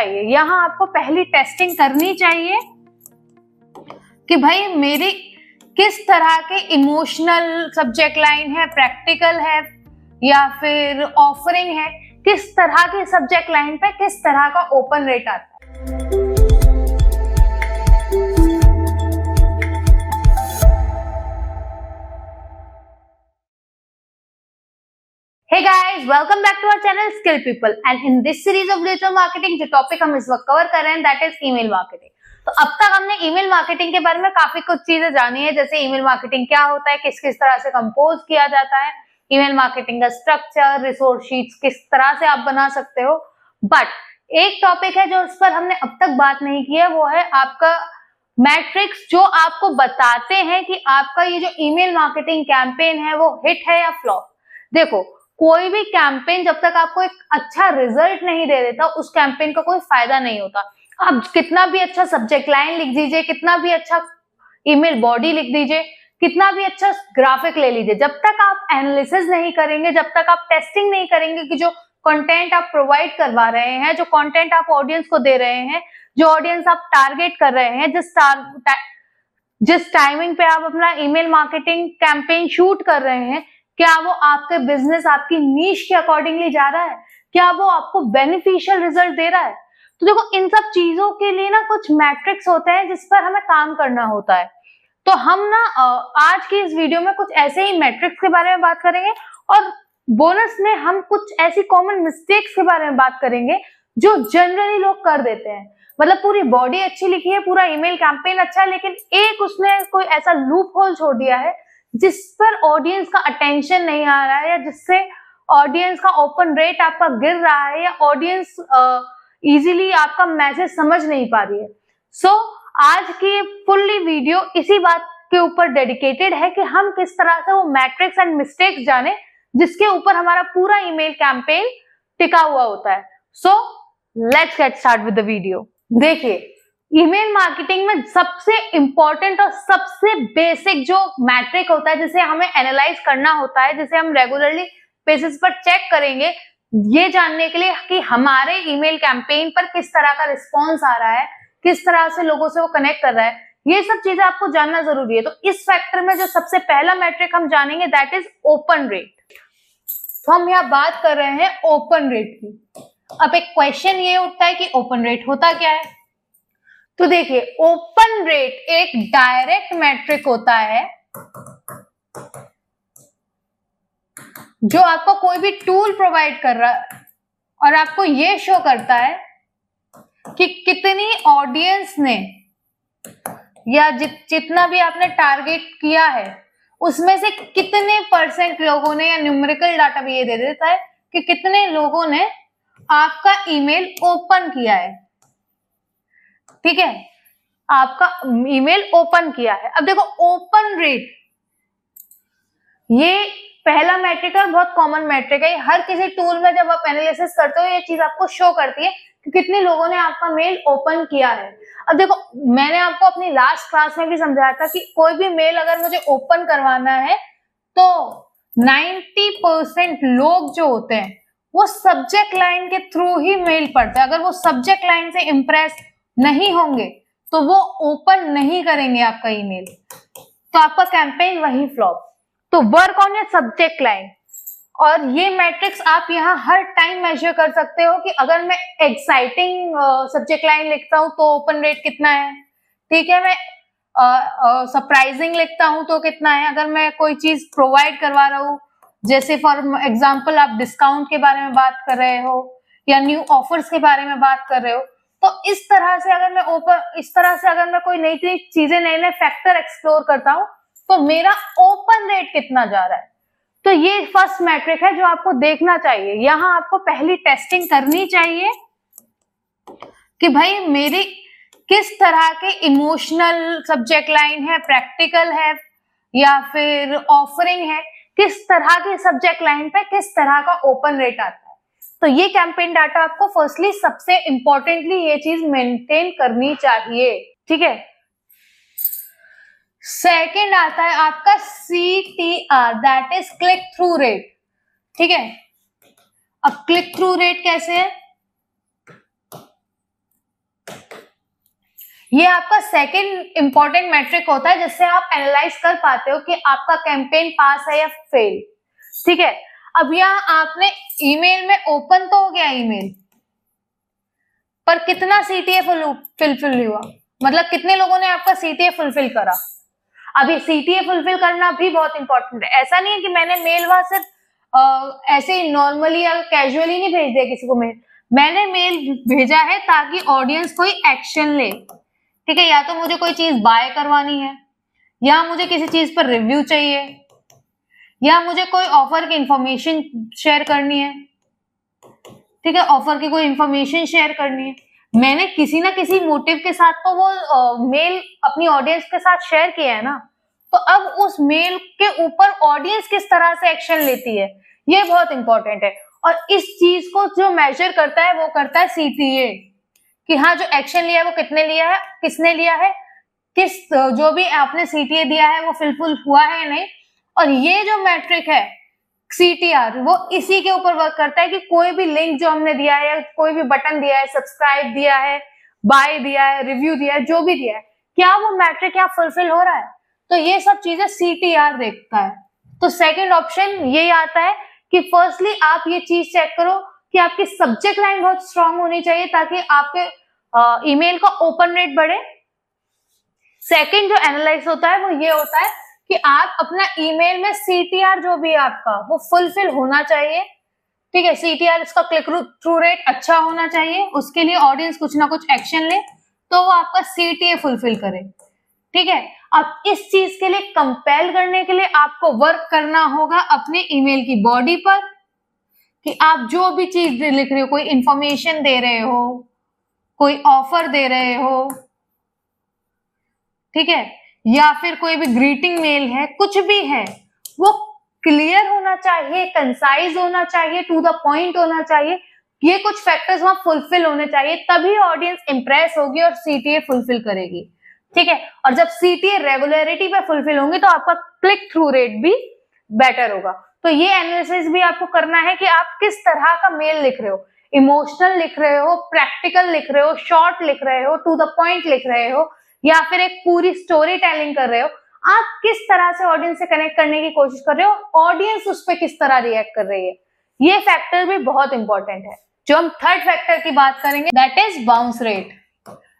चाहिए, यहाँ आपको पहली टेस्टिंग करनी चाहिए कि भाई मेरी किस तरह के इमोशनल सब्जेक्ट लाइन है, प्रैक्टिकल है या फिर ऑफरिंग है, किस तरह की सब्जेक्ट लाइन पे किस तरह का ओपन रेट आता है। Hey guys, welcome back to our channel Skill People and in this series of digital marketing जो टॉपिक हम इस वक्त कवर कर रहे हैं that is ईमेल मार्केटिंग। तो अब तक हमने ईमेल मार्केटिंग के बारे में काफी कुछ चीजें जानी है, जैसे ईमेल मार्केटिंग क्या होता है, किस किस तरह से कंपोज किया जाता है, ईमेल मार्केटिंग का स्ट्रक्चर, रिसोर्स शीट्स किस तरह से आप बना सकते हो। बट एक टॉपिक है जो उस पर हमने अब तक बात नहीं की है, वो है आपका मैट्रिक्स, जो आपको बताते हैं कि आपका ये जो ईमेल मार्केटिंग कैंपेन है वो हिट है या फ्लॉप। देखो, कोई भी कैंपेन जब तक आपको एक अच्छा रिजल्ट नहीं दे देता उस कैंपेन का कोई फायदा नहीं होता। आप कितना भी अच्छा सब्जेक्ट लाइन लिख दीजिए, कितना भी अच्छा ईमेल बॉडी लिख दीजिए, कितना भी अच्छा ग्राफिक ले लीजिए, जब तक आप एनालिसिस नहीं करेंगे, जब तक आप टेस्टिंग नहीं करेंगे कि जो कंटेंट आप प्रोवाइड करवा रहे हैं, जो कंटेंट आप ऑडियंस को दे रहे हैं, जो ऑडियंस आप टारगेट कर रहे हैं, जिस टाइमिंग पे आप अपना ईमेल मार्केटिंग कैंपेन शूट कर रहे हैं, क्या वो आपके बिजनेस, आपकी नीश के अकॉर्डिंगली जा रहा है, क्या वो आपको बेनिफिशियल रिजल्ट दे रहा है। तो देखो, इन सब चीजों के लिए ना कुछ मैट्रिक्स होते हैं जिस पर हमें काम करना होता है। तो हम ना आज की इस वीडियो में कुछ ऐसे ही मैट्रिक्स के बारे में बात करेंगे और बोनस में हम कुछ ऐसी कॉमन मिस्टेक्स के बारे में बात करेंगे जो जनरली लोग कर देते हैं। मतलब पूरी बॉडी अच्छी लिखी है, पूरा ईमेल कैंपेन अच्छा है, लेकिन एक उसने कोई ऐसा लूप होल छोड़ दिया है जिस पर ऑडियंस का अटेंशन नहीं आ रहा है, या जिससे ऑडियंस का ओपन रेट आपका गिर रहा है, या ऑडियंस इजीली आपका मैसेज समझ नहीं पा रही है। सो आज की फुल्ली वीडियो इसी बात के ऊपर डेडिकेटेड है कि हम किस तरह से वो मैट्रिक्स एंड मिस्टेक्स जाने जिसके ऊपर हमारा पूरा ईमेल कैंपेन टिका हुआ होता है। So let's get start with the video. देखिए, ईमेल मार्केटिंग में सबसे इंपॉर्टेंट और सबसे बेसिक जो मैट्रिक होता है, जिसे हमें एनालाइज करना होता है, जिसे हम रेगुलरली बेसिस पर चेक करेंगे, ये जानने के लिए कि हमारे ईमेल कैंपेन पर किस तरह का रिस्पॉन्स आ रहा है, किस तरह से लोगों से वो कनेक्ट कर रहा है, ये सब चीजें आपको जानना जरूरी है। तो इस फैक्टर में जो सबसे पहला मैट्रिक हम जानेंगे दैट इज ओपन रेट। तो हम यहाँ बात कर रहे हैं ओपन रेट की। अब एक क्वेश्चन ये उठता है कि ओपन रेट होता क्या है। तो देखिए, ओपन रेट एक डायरेक्ट मैट्रिक होता है जो आपको कोई भी टूल प्रोवाइड कर रहा है और आपको ये शो करता है कि कितनी ऑडियंस ने या जितना भी आपने टारगेट किया है उसमें से कितने % लोगों ने, या न्यूमेरिकल डाटा भी ये दे देता है कि कितने लोगों ने आपका ईमेल ओपन किया है। ठीक है, आपका ईमेल ओपन किया है। अब देखो, ओपन रेट ये पहला मैट्रिक है, बहुत कॉमन मैट्रिक है। हर किसी टूल में जब आप एनालिसिस करते हो ये चीज आपको शो करती है कि कितने लोगों ने आपका मेल ओपन किया है। अब देखो, मैंने आपको अपनी लास्ट क्लास में भी समझाया था कि कोई भी मेल अगर मुझे ओपन करवाना है तो 90% लोग जो होते हैं वो सब्जेक्ट लाइन के थ्रू ही मेल पढ़ते हैं। अगर वो सब्जेक्ट लाइन से इंप्रेस नहीं होंगे तो वो ओपन नहीं करेंगे आपका ईमेल, तो आपका कैंपेन वही फ्लॉप। तो work on your subject line, और ये मैट्रिक्स आप यहाँ हर टाइम मेजर कर सकते हो कि अगर मैं एक्साइटिंग सब्जेक्ट लाइन लिखता हूँ तो ओपन रेट कितना है, ठीक है, मैं सरप्राइजिंग लिखता हूँ तो कितना है, अगर मैं कोई चीज प्रोवाइड करवा रहा हूँ, जैसे फॉर एग्जाम्पल आप डिस्काउंट के बारे में बात कर रहे हो या न्यू ऑफर्स के बारे में बात कर रहे हो, तो इस तरह से अगर मैं कोई नई चीजें, नए नए फैक्टर एक्सप्लोर करता हूं तो मेरा ओपन रेट कितना जा रहा है। तो ये फर्स्ट मैट्रिक है जो आपको देखना चाहिए। यहाँ आपको पहली टेस्टिंग करनी चाहिए कि भाई मेरी किस तरह के इमोशनल सब्जेक्ट लाइन है, प्रैक्टिकल है या फिर ऑफरिंग है, किस तरह की सब्जेक्ट लाइन पे किस तरह का ओपन रेट आता है। तो ये कैंपेन डाटा आपको फर्स्टली सबसे इंपॉर्टेंटली ये चीज मेंटेन करनी चाहिए। ठीक है, सेकंड आता है आपका CTR, that is click through rate. ठीक है, अब क्लिक थ्रू रेट कैसे है, ये आपका सेकंड इंपॉर्टेंट मैट्रिक होता है जिससे आप एनालाइज कर पाते हो कि आपका कैंपेन पास है या फेल। ठीक है, अब यहाँ आपने ईमेल में ओपन तो हो गया ईमेल, पर कितना सीटीए फुलफिल हुआ, मतलब कितने लोगों ने आपका सीटीए फुलफिल करा। अब ये सीटीए फुलफिल करना भी बहुत इंपॉर्टेंट है। ऐसा नहीं है कि मैंने मेल वहां सिर्फ ऐसे ही नॉर्मली या कैजुअली नहीं भेज दिया किसी को मेल, मैंने मेल भेजा है ताकि ऑडियंस कोई एक्शन ले। ठीक है, या तो मुझे कोई चीज बाय करवानी है, या मुझे किसी चीज पर रिव्यू चाहिए, या मुझे कोई ऑफर की इंफॉर्मेशन शेयर करनी है। ठीक है, ऑफर की कोई इंफॉर्मेशन शेयर करनी है, मैंने किसी ना किसी मोटिव के साथ तो वो मेल अपनी ऑडियंस के साथ शेयर किया है ना। तो अब उस मेल के ऊपर ऑडियंस किस तरह से एक्शन लेती है, ये बहुत इंपॉर्टेंट है। और इस चीज को जो मेजर करता है वो करता है सीटीए, कि हाँ जो एक्शन लिया है वो कितने लिया है, किसने लिया है, किस जो भी आपने सीटीए दिया है वो फुलफिल हुआ है या नहीं। और ये जो मैट्रिक है सीटीआर, वो इसी के ऊपर वर्क करता है कि कोई भी लिंक जो हमने दिया है, कोई भी बटन दिया है, सब्सक्राइब दिया है, बाय दिया है, रिव्यू दिया है, जो भी दिया है, क्या वो मैट्रिक यहाँ फुलफिल हो रहा है। तो ये सब चीजें सीटीआर देखता है। तो सेकंड ऑप्शन ये आता है कि फर्स्टली आप ये चीज चेक करो कि आपकी सब्जेक्ट लाइन बहुत स्ट्रांग होनी चाहिए ताकि आपके ईमेल का ओपन रेट बढ़े। सेकंड जो एनालाइज होता है वो ये होता है कि आप अपना ईमेल में सीटीआर जो भी आपका वो फुलफिल होना चाहिए। ठीक है, सीटीआर इसका क्लिक थ्रू रेट अच्छा होना चाहिए, उसके लिए ऑडियंस कुछ ना कुछ एक्शन ले तो वो आपका सीटीए फुलफिल करे। ठीक है, अब इस चीज के लिए कंपेल करने के लिए आपको वर्क करना होगा अपने ईमेल की बॉडी पर, कि आप जो भी चीज लिख रहे हो, कोई इंफॉर्मेशन दे रहे हो, कोई ऑफर दे रहे हो, ठीक है, या फिर कोई भी ग्रीटिंग मेल है, कुछ भी है, वो क्लियर होना चाहिए, कंसाइज होना चाहिए, टू द पॉइंट होना चाहिए। ये कुछ फैक्टर्स वहां फुलफिल होने चाहिए, तभी ऑडियंस इंप्रेस होगी और सीटीए फुलफिल करेगी। ठीक है, और जब सीटीए रेगुलरिटी पे फुलफिल होंगे तो आपका क्लिक थ्रू रेट भी बेटर होगा। तो ये एनालिसिस भी आपको करना है कि आप किस तरह का मेल लिख रहे हो, इमोशनल लिख रहे हो, प्रैक्टिकल लिख रहे हो, शॉर्ट लिख रहे हो, टू द पॉइंट लिख रहे हो, या फिर एक पूरी स्टोरी टेलिंग कर रहे हो। आप किस तरह से ऑडियंस से कनेक्ट करने की कोशिश कर रहे हो, ऑडियंस उस पर किस तरह रिएक्ट कर रही है, ये फैक्टर भी बहुत इंपॉर्टेंट है। जो हम थर्ड फैक्टर की बात करेंगे दैट इज बाउंस रेट।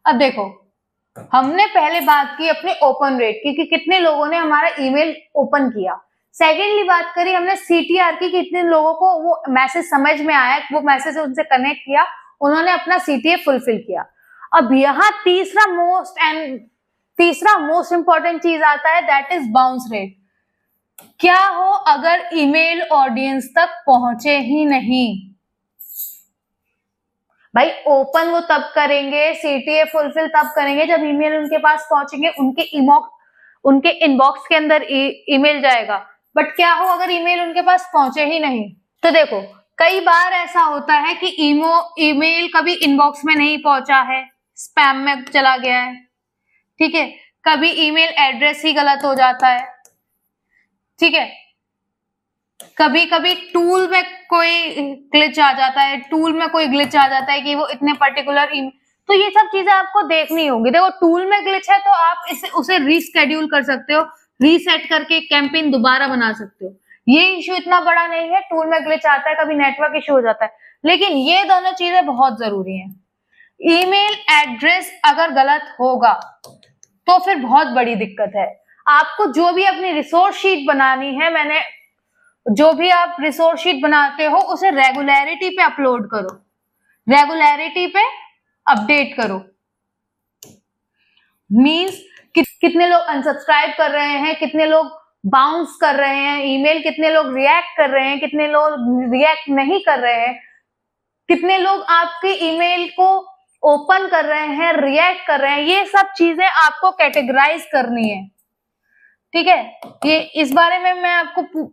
अब देखो, हमने पहले बात की अपने ओपन रेट की कि कितने लोगों ने हमारा ईमेल ओपन किया। सेकेंडली बात करी हमने सीटीआर की, कितने लोगों को वो मैसेज समझ में आया, वो मैसेज उनसे कनेक्ट किया, उन्होंने अपना सीटीए फुलफिल किया। अब यहाँ तीसरा मोस्ट इंपॉर्टेंट चीज आता है दैट इज बाउंस रेट। क्या हो अगर ईमेल ऑडियंस तक पहुंचे ही नहीं। भाई ओपन वो तब करेंगे, सीटीए फुलफिल तब करेंगे जब ईमेल उनके पास पहुंचेंगे, उनके इनबॉक्स के अंदर ईमेल जाएगा। बट क्या हो अगर ईमेल उनके पास पहुंचे ही नहीं। तो देखो, कई बार ऐसा होता है कि ईमेल कभी इनबॉक्स में नहीं पहुंचा है, स्पैम में चला गया है। ठीक है, कभी ईमेल एड्रेस ही गलत हो जाता है। ठीक है, कभी कभी टूल में कोई ग्लिच आ जाता है, कि वो इतने पर्टिकुलर तो ये सब चीजें आपको देखनी होंगी। देखो, टूल में ग्लिच है तो आप उसे रीस्केड्यूल कर सकते हो, रीसेट करके कैंपेन दोबारा बना सकते हो। ये इश्यू इतना बड़ा नहीं है, टूल में ग्लिच आता है, कभी नेटवर्क इश्यू हो जाता है, लेकिन ये दोनों चीजें बहुत जरूरी हैं। ईमेल एड्रेस अगर गलत होगा तो फिर बहुत बड़ी दिक्कत है। आपको जो भी अपनी रिसोर्स शीट बनानी है, जो भी आप रिसोर्स शीट बनाते हो उसे रेगुलरिटी पे अपलोड करो, रेगुलरिटी पे अपडेट करो। मींस कितने लोग अनसब्सक्राइब कर रहे हैं, कितने लोग बाउंस कर रहे हैं ईमेल, कितने लोग रिएक्ट कर रहे हैं, कितने लोग रिएक्ट नहीं कर रहे हैं, कितने लोग आपके ईमेल को ओपन कर रहे हैं, रिएक्ट कर रहे हैं। ये सब चीजें आपको कैटेगराइज करनी है। ठीक है, ये इस बारे में मैं आपको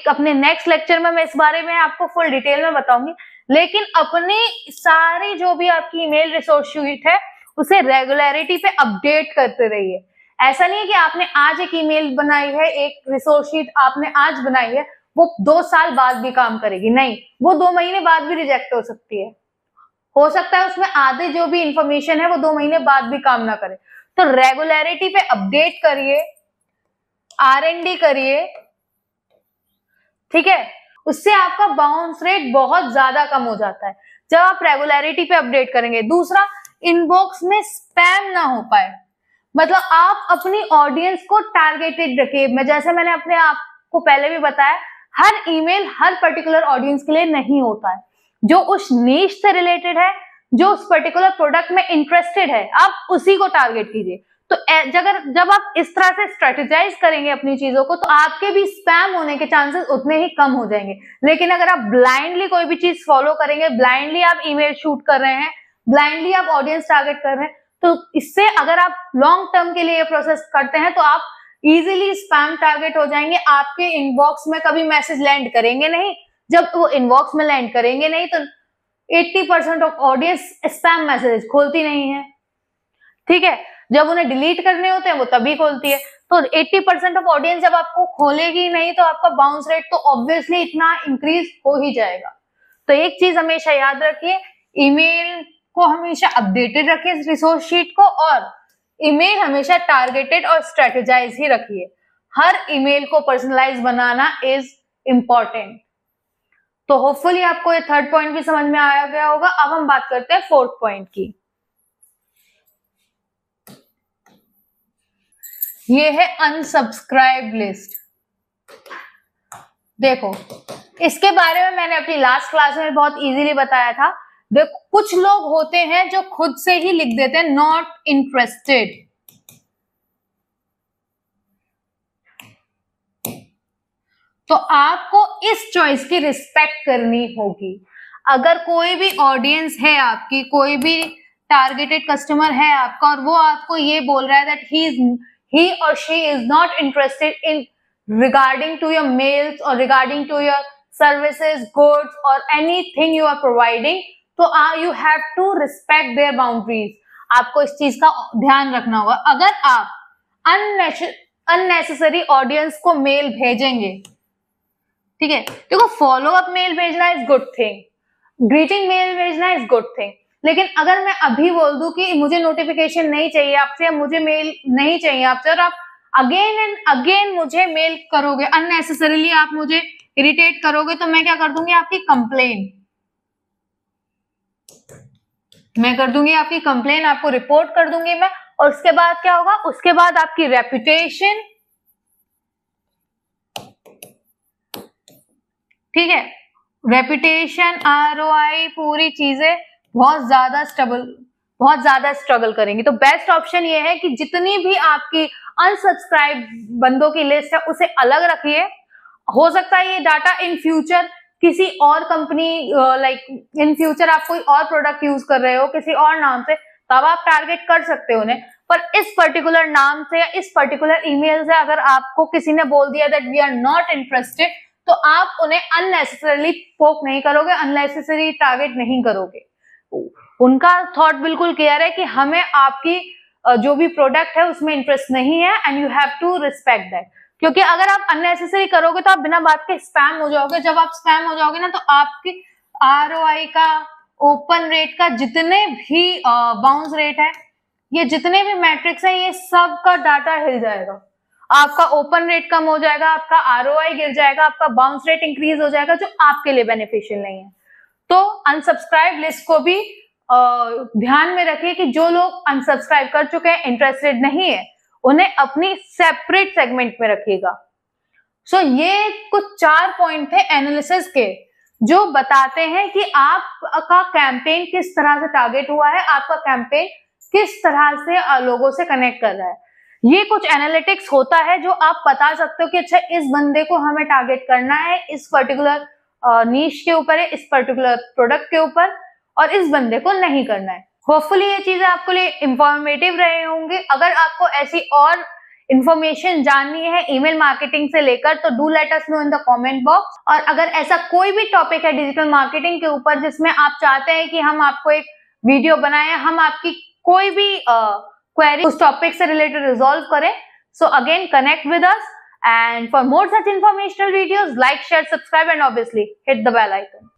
अपने नेक्स्ट लेक्चर में मैं इस बारे में आपको फुल डिटेल में बताऊंगी। लेकिन अपनी सारी जो भी आपकी ईमेल रिसोर्स शीट है उसे रेगुलरिटी पे अपडेट करते रहिए। ऐसा नहीं है कि आपने आज एक ईमेल बनाई है, एक रिसोर्स शीट आपने आज बनाई है, वो 2 साल बाद भी काम करेगी, नहीं, वो 2 महीने बाद भी रिजेक्ट हो सकती है। हो सकता है उसमें आधे जो भी इंफॉर्मेशन है वो 2 महीने बाद भी काम ना करे। तो रेगुलरिटी पे अपडेट करिए, R&D करिए, ठीक है, उससे आपका बाउंस रेट बहुत ज्यादा कम हो जाता है जब आप रेगुलरिटी पे अपडेट करेंगे। दूसरा, इनबॉक्स में स्पैम ना हो पाए, मतलब आप अपनी ऑडियंस को टारगेटेड रखिए। जैसे मैंने अपने आपको पहले भी बताया, हर ईमेल हर पर्टिकुलर ऑडियंस के लिए नहीं होता है। जो उस नीश से रिलेटेड है, जो उस पर्टिकुलर प्रोडक्ट में इंटरेस्टेड है, आप उसी को टारगेट कीजिए। तो जब आप इस तरह से स्ट्रेटेजाइज करेंगे अपनी चीजों को, तो आपके भी स्पैम होने के चांसेस उतने ही कम हो जाएंगे। लेकिन अगर आप ब्लाइंडली कोई भी चीज फॉलो करेंगे, ब्लाइंडली आप ईमेल शूट कर रहे हैं, ब्लाइंडली आप ऑडियंस टारगेट कर रहे हैं, तो इससे अगर आप लॉन्ग टर्म के लिए ये प्रोसेस करते हैं तो आप इजीली स्पैम टारगेट हो जाएंगे। आपके इनबॉक्स में कभी मैसेज लैंड करेंगे नहीं। जब वो इनबॉक्स में लैंड करेंगे नहीं तो 80% ऑफ ऑडियंस स्पैम मैसेज खोलती नहीं है, ठीक है। जब उन्हें डिलीट करने होते हैं वो तभी खोलती है। तो 80% ऑफ ऑडियंस जब आपको खोलेगी नहीं तो आपका बाउंस रेट तो ऑब्वियसली इतना इंक्रीज हो ही जाएगा। तो एक चीज हमेशा याद रखिए, ईमेल को हमेशा अपडेटेड रखिए रिसोर्स शीट को, और ईमेल हमेशा टारगेटेड और स्ट्रेटेजाइज ही रखिए। हर ईमेल को पर्सनलाइज बनाना इज इंपॉर्टेंट। तो होपफुली आपको ये थर्ड पॉइंट भी समझ में आया गया होगा। अब हम बात करते हैं फोर्थ पॉइंट की। ये है अनसब्सक्राइब लिस्ट। देखो, इसके बारे में मैंने अपनी लास्ट क्लास में बहुत इजीली बताया था। देखो, कुछ लोग होते हैं जो खुद से ही लिख देते हैं नॉट इंटरेस्टेड। तो आपको इस चॉइस की रिस्पेक्ट करनी होगी। अगर कोई भी ऑडियंस है आपकी, कोई भी टारगेटेड कस्टमर है आपका, और वो आपको ये बोल रहा है that he or she is not interested in regarding to your mails or regarding to your services, goods or anything you are providing, तो you have to respect their boundaries। आपको इस चीज का ध्यान रखना होगा। अगर आप unnecessary ऑडियंस को मेल भेजेंगे, ठीक है, देखो फॉलो अप मेल भेजना is good thing, greeting mail भेजना इज गुड थिंग, लेकिन अगर मैं अभी बोल दूं कि मुझे नोटिफिकेशन नहीं चाहिए आपसे या मुझे मेल नहीं चाहिए आपसे, और आप अगेन एंड अगेन मुझे मेल करोगे, अननेसेसरीली आप मुझे इरिटेट करोगे, तो मैं क्या कर दूंगी, आपकी कंप्लेन। मैं कर दूंगी आपकी कंप्लेन, आपको रिपोर्ट कर दूंगी मैं। और उसके बाद क्या होगा, उसके बाद आपकी रेपुटेशन, ठीक है, रेपुटेशन, ROI, पूरी चीजें बहुत ज्यादा स्ट्रगल करेंगी। तो बेस्ट ऑप्शन ये है कि जितनी भी आपकी अनसब्सक्राइब बंदों की लिस्ट है उसे अलग रखिए। हो सकता है ये डाटा इन फ्यूचर किसी और कंपनी, लाइक इन फ्यूचर आप कोई और प्रोडक्ट यूज कर रहे हो किसी और नाम से, तब आप टारगेट कर सकते हो उन्हें। पर इस पर्टिकुलर नाम से या इस पर्टिकुलर ईमेल से अगर आपको किसी ने बोल दिया that we are not interested, तो आप उन्हें अननेसेसरली पोक नहीं करोगे, अननेसेसरी टारगेट नहीं करोगे। उनका थॉट बिल्कुल क्लियर है कि हमें आपकी जो भी प्रोडक्ट है उसमें इंटरेस्ट नहीं है, and you have to respect that. क्योंकि अगर आप अननेसेसरी करोगे तो आप बिना बात के स्पैम हो जाओगे। जब आप स्पैम हो जाओगे ना, तो आपकी ROI का, ओपन रेट का, जितने भी बाउंस रेट है, ये जितने भी मैट्रिक्स है, ये सब का डाटा हिल जाएगा। आपका ओपन रेट कम हो जाएगा, आपका ROI गिर जाएगा, आपका बाउंस रेट इंक्रीज हो जाएगा, जो आपके लिए बेनिफिशियल नहीं है। तो अनसब्सक्राइब लिस्ट को भी ध्यान में रखिए कि जो लोग अनसब्सक्राइब कर चुके हैं, इंटरेस्टेड नहीं है, उन्हें अपनी सेपरेट सेगमेंट में रखिएगा। सो ये कुछ 4 पॉइंट थे एनालिसिस के, जो बताते हैं कि आपका कैंपेन किस तरह से टारगेट हुआ है, आपका कैंपेन किस तरह से लोगों से कनेक्ट कर रहा है। ये कुछ एनालिटिक्स होता है जो आप बता सकते हो कि अच्छा इस बंदे को हमें टारगेट करना है, इस पर्टिकुलर नीश के ऊपर है, इस पर्टिकुलर प्रोडक्ट के ऊपर, और इस बंदे को नहीं करना है। होपफुली ये चीजें आपके लिए इंफॉर्मेटिव रहे होंगे। अगर आपको ऐसी और इंफॉर्मेशन जाननी है ईमेल मार्केटिंग से लेकर, तो do let us know in the comment box. और अगर ऐसा कोई भी टॉपिक है डिजिटल मार्केटिंग के ऊपर जिसमें आप चाहते हैं कि हम आपको एक वीडियो बनाएं, हम आपकी कोई भी क्वेरी उस टॉपिक से रिलेटेड रिजॉल्व करें, so again connect with us, and for more such informational videos, like, share, subscribe and obviously hit the bell icon.